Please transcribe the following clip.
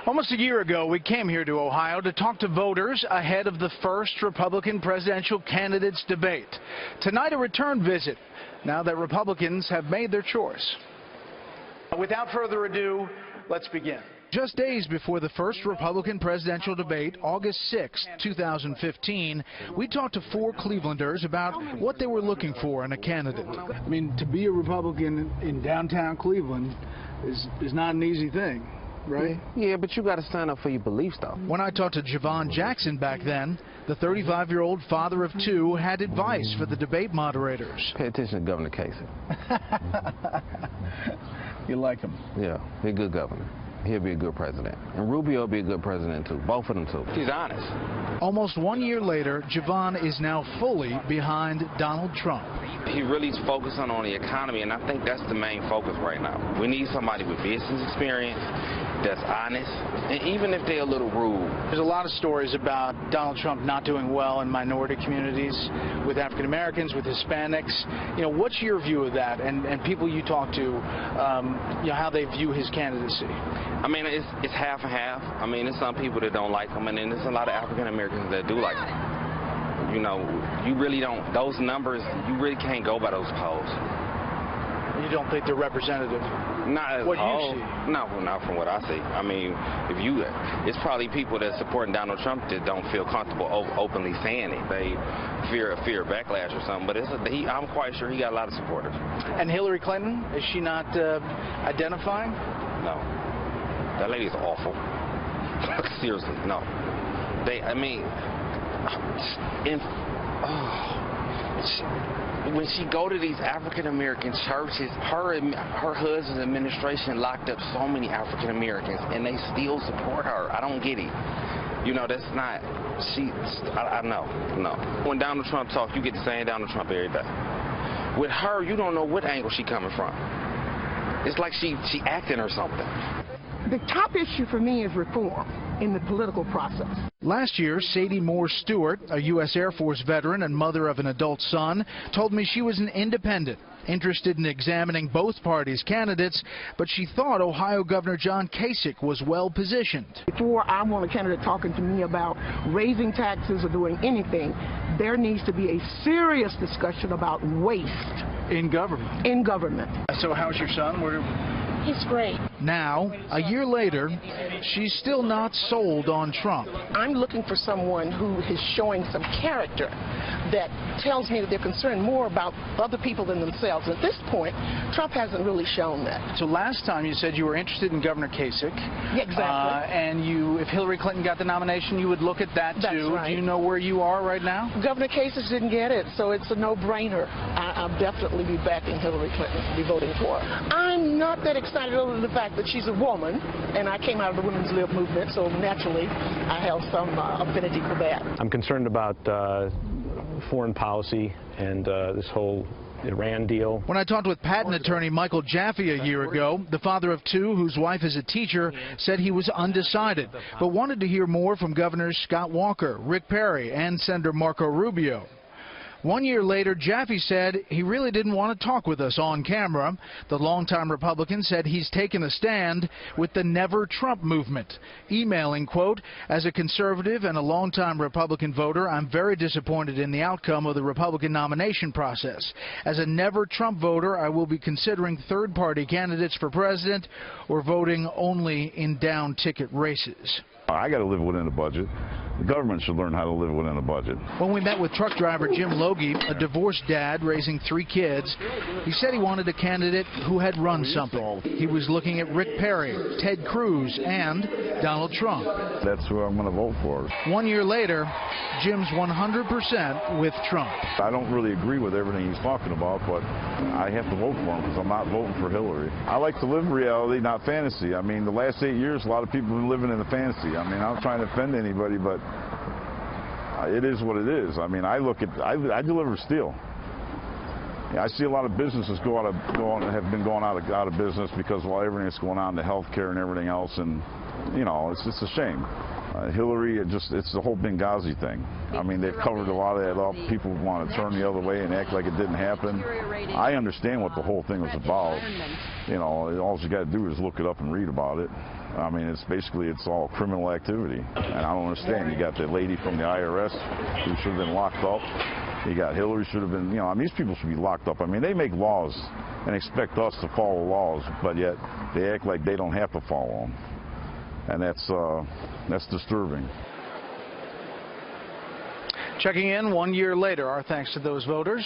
Almost a year ago, we came here to Ohio to talk to voters ahead of the first Republican presidential candidates debate. Tonight, a return visit, now that Republicans have made their choice. Without further ado, let's begin. Just days before the first Republican presidential debate, August 6, 2015, we talked to 4 Clevelanders about what they were looking for in a candidate. I mean, to be a Republican in downtown Cleveland is not an easy thing, right? Yeah, but you got to stand up for your beliefs, though. When I talked to Javon Jackson back then, the 35-year-old father of 2 had advice for the debate moderators. Pay attention to Governor Kasich. You like him? Yeah, he's a good governor. He'll be a good president. And Rubio will be a good president, too. Both of them, too. He's honest. Almost 1 year later, Javon is now fully behind Donald Trump. He really is focusing on the economy, and I think that's the main focus right now. We need somebody with business experience that's honest, and even if they're a little rude. There's a lot of stories about Donald Trump not doing well in minority communities, with African Americans, with Hispanics. You know, what's your view of that, and people you talk to, you know, how they view his candidacy? I mean, it's half and half. I mean, there's some people that don't like him, and then there's a lot of African Americans that do like him. You know, you really don't, those numbers, you really can't go by those polls. You don't think they're representative? Not as what you see? No, not from what I see. I mean, it's probably people that supporting Donald Trump that don't feel comfortable openly saying it. They fear backlash or something. But I'm quite sure he got a lot of supporters. And Hillary Clinton, is she not identifying? No, that lady's awful. Seriously, no. When she go to these African American churches, her husband's administration locked up so many African Americans, and they still support her. I don't get it. You know, that's not. I know. No. When Donald Trump talks, you get the same Donald Trump every day. With her, you don't know what angle she coming from. It's like she acting or something. The top issue for me is reform in the political process. Last year, Sadie Moore Stewart, a U.S. Air Force veteran and mother of an adult son, told me she was an independent, interested in examining both parties' candidates, but she thought Ohio Governor John Kasich was well positioned. Before I want a candidate talking to me about raising taxes or doing anything, there needs to be a serious discussion about waste. In government? In government. So how's your son? He's great. Now, a year later, she's still not sold on Trump. I'm looking for someone who is showing some character that tells me that they're concerned more about other people than themselves. At this point, Trump hasn't really shown that. So last time you said you were interested in Governor Kasich. Yeah, exactly. And if Hillary Clinton got the nomination, you would look at that too. That's right. Do you know where you are right now? Governor Kasich didn't get it, so it's a no-brainer. I'll definitely be backing Hillary Clinton, be voting for her. I'm not that excited over the fact that she's a woman, and I came out of the women's lib movement, so naturally I have some affinity for that. I'm concerned about foreign policy and this whole Iran deal. When I talked with patent attorney Michael Jaffe a year ago, the father of 2 whose wife is a teacher said he was undecided, but wanted to hear more from Governors Scott Walker, Rick Perry, and Senator Marco Rubio. 1 year later, Jaffe said he really didn't want to talk with us on camera. The longtime Republican said he's taken a stand with the Never Trump movement, emailing, quote, "As a conservative and a longtime Republican voter, I'm very disappointed in the outcome of the Republican nomination process. As a Never Trump voter, I will be considering third-party candidates for president or voting only in down-ticket races." I got to live within the budget. The government should learn how to live within a budget. When we met with truck driver Jim Logie, a divorced dad raising 3 kids, he said he wanted a candidate who had run something. He was looking at Rick Perry, Ted Cruz, and Donald Trump. That's who I'm going to vote for. 1 year later, Jim's 100% with Trump. I don't really agree with everything he's talking about, but I have to vote for him because I'm not voting for Hillary. I like to live reality, not fantasy. I mean, the last 8 years, a lot of people have been living in the fantasy. I mean, I'm not trying to offend anybody, but it is what it is. I mean, I deliver steel. Yeah, I see a lot of businesses have been going out of business because of everything that's going on, the health care and everything else, and you know, it's just a shame. Hillary, it's the whole Benghazi thing. I mean, they've covered a lot of that up. People want to turn the other way and act like it didn't happen. I understand what the whole thing was about. You know, all you got to do is look it up and read about it. I mean, it's all criminal activity. And I don't understand. You got the lady from the IRS who should have been locked up. You got Hillary should have been, you know, I mean, these people should be locked up. I mean, they make laws and expect us to follow laws, but yet they act like they don't have to follow them. And that's disturbing. Checking in 1 year later, our thanks to those voters.